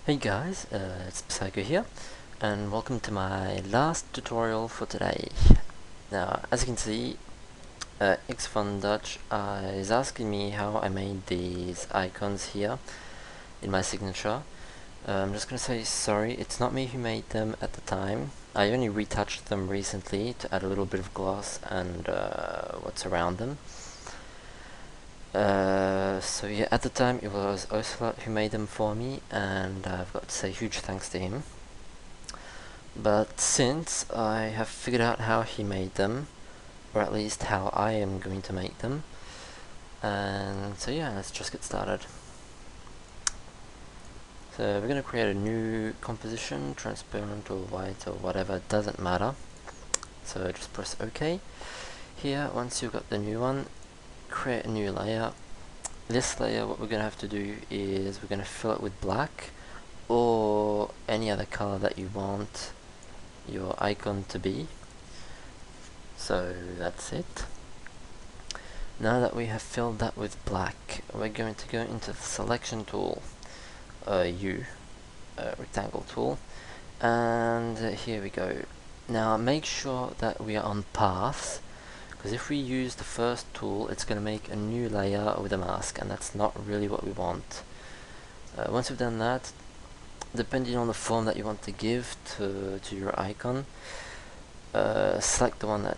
Hey guys, it's Psycho here, and welcome to my last tutorial for today. Now, as you can see, X Von Dutch is asking me how I made these icons here in my signature. I'm just gonna say sorry, it's not me who made them at the time. I only retouched them recently to add a little bit of gloss and what's around them. So yeah, at the time it was Ocelot who made them for me, and I've got to say huge thanks to him. But since I have figured out how he made them, or at least how I am going to make them, and so yeah, let's just get started. So we're going to create a new composition, transparent or white or whatever, it doesn't matter. So just press OK. Here, once you've got the new one, create a new layer. This layer, what we're going to have to do is we're going to fill it with black or any other color that you want your icon to be. So that's it. Now that we have filled that with black, we're going to go into the selection tool, rectangle tool, and here we go. Now make sure that we are on paths, because if we use the first tool, it's going to make a new layer with a mask, and that's not really what we want. Once you've done that, depending on the form that you want to give to your icon, select the one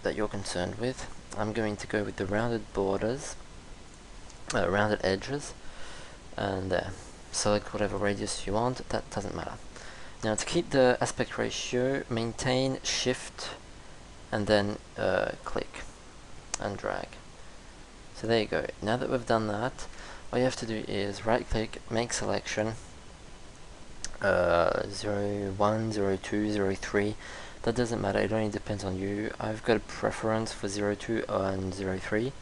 that you're concerned with. I'm going to go with the rounded borders, rounded edges, and select whatever radius you want, that doesn't matter. Now to keep the aspect ratio, maintain shift and then click and drag. So there you go. Now that we've done that, all you have to do is right click, make selection, 0, 1, 0, 2, 0, 3. That doesn't matter, it only depends on you. I've got a preference for 0, 2 and 0, 3,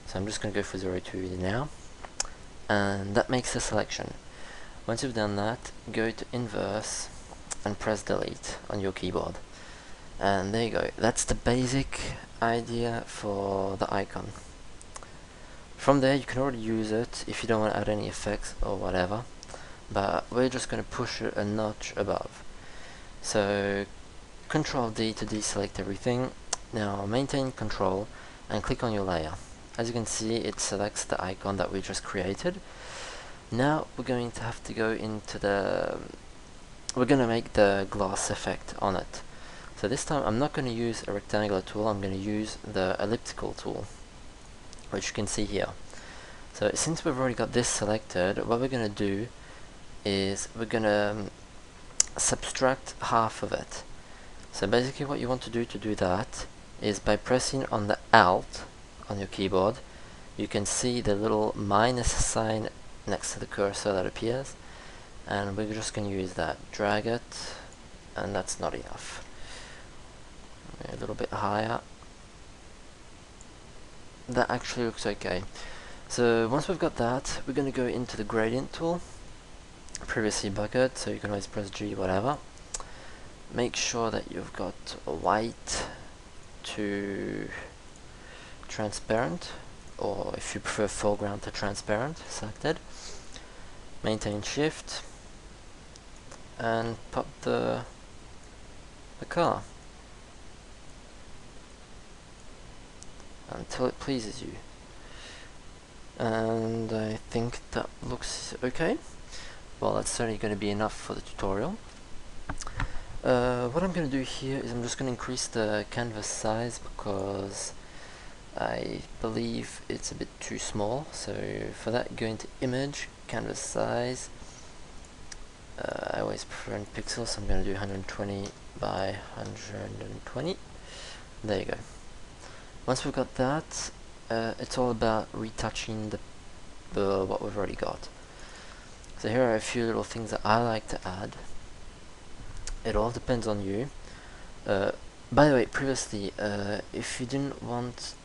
so I'm just going to go for 0, 2 now, and that makes the selection. Once you've done that, go to inverse and press delete on your keyboard, and there you go. That's the basic idea for the icon. From there you can already use it if you don't want to add any effects or whatever, but we're just going to push it a notch above. So Control D to deselect everything. Now maintain control and click on your layer. As you can see, it selects the icon that we just created. Now we're going to have to go into we're going to make the gloss effect on it. So this time I'm not going to use a rectangular tool, I'm going to use the elliptical tool, which you can see here. So since we've already got this selected, what we're going to do is we're going to subtract half of it. So basically what you want to do that is by pressing on the Alt on your keyboard, you can see the little minus sign next to the cursor that appears, and we're just going to use that. Drag it, and that's not enough. A little bit higher. That actually looks okay. So once we've got that, we're going to go into the gradient tool, previously bucket, so you can always press G, whatever. Make sure that you've got white to transparent, or if you prefer foreground to transparent, selected. Maintain shift and pop the color until it pleases you. And I think that looks okay. Well, that's certainly going to be enough for the tutorial. What I'm going to do here is I'm just going to increase the canvas size because I believe it's a bit too small. So for that, go into image, canvas size. I always prefer in pixels, so I'm going to do 120 by 120. There you go. Once we've got that, it's all about retouching what we've already got. So here are a few little things that I like to add. It all depends on you. By the way, previously, if you didn't want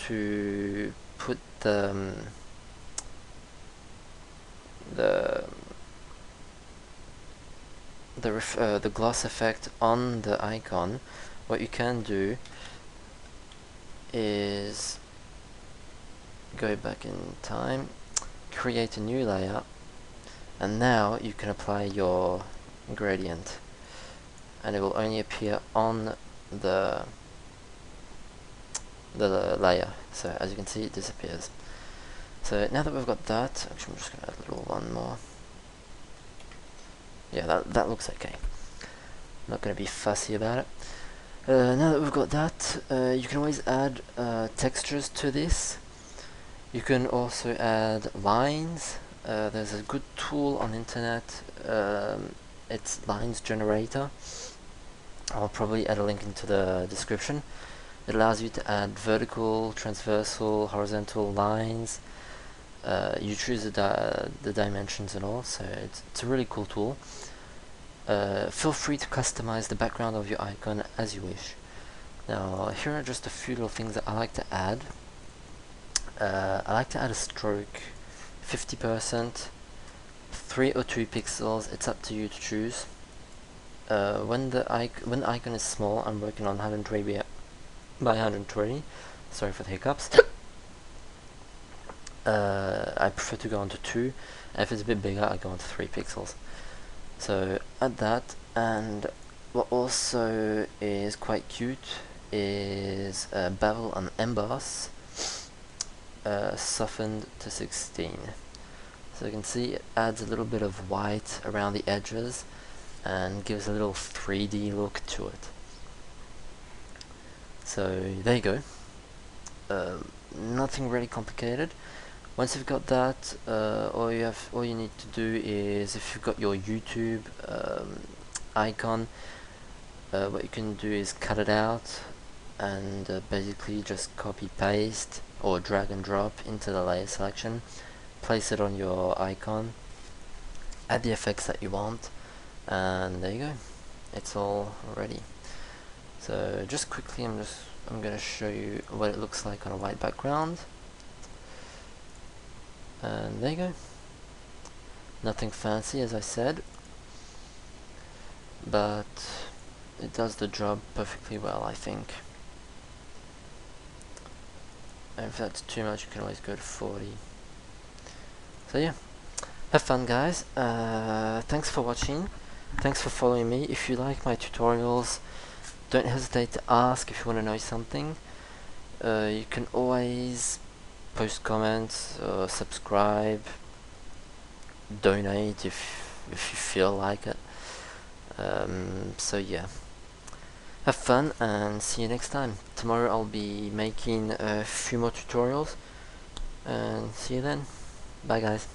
to put the gloss effect on the icon, what you can do is go back in time, create a new layer, And now you can apply your gradient, and it will only appear on the layer. So as you can see, it disappears. So now that we've got that, actually I'm just going to add a little one more. Yeah, that looks okay. I'm not going to be fussy about it. Now that we've got that, you can always add textures to this. You can also add lines. There's a good tool on the internet. It's Lines Generator. I'll probably add a link into the description. It allows you to add vertical, transversal, horizontal lines. You choose the dimensions and all, so it's a really cool tool. Feel free to customize the background of your icon as you wish. Now, here are just a few little things that I like to add. I like to add a stroke, 50%, 3 or 2 pixels, it's up to you to choose. When the icon is small, I'm working on 120 by 120, sorry for the hiccups. I prefer to go on to 2, and if it's a bit bigger I go on to 3 pixels. So add that, and what also is quite cute is Bevel and Emboss softened to 16. So you can see it adds a little bit of white around the edges and gives a little 3D look to it. So there you go. Nothing really complicated. Once you've got that, all you need to do is, if you've got your YouTube icon, what you can do is cut it out and basically just copy paste or drag and drop into the layer selection, place it on your icon, add the effects that you want, and there you go, it's all ready. So just quickly I'm going to show you what it looks like on a white background. And there you go. Nothing fancy, as I said, but it does the job perfectly well, I think. And if that's too much, you can always go to 40. So yeah, have fun, guys. Thanks for watching. Thanks for following me. If you like my tutorials, don't hesitate to ask if you want to know something. You can always post comments, subscribe, donate if you feel like it. So yeah, have fun and see you next time. Tomorrow I'll be making a few more tutorials, and see you then. Bye guys.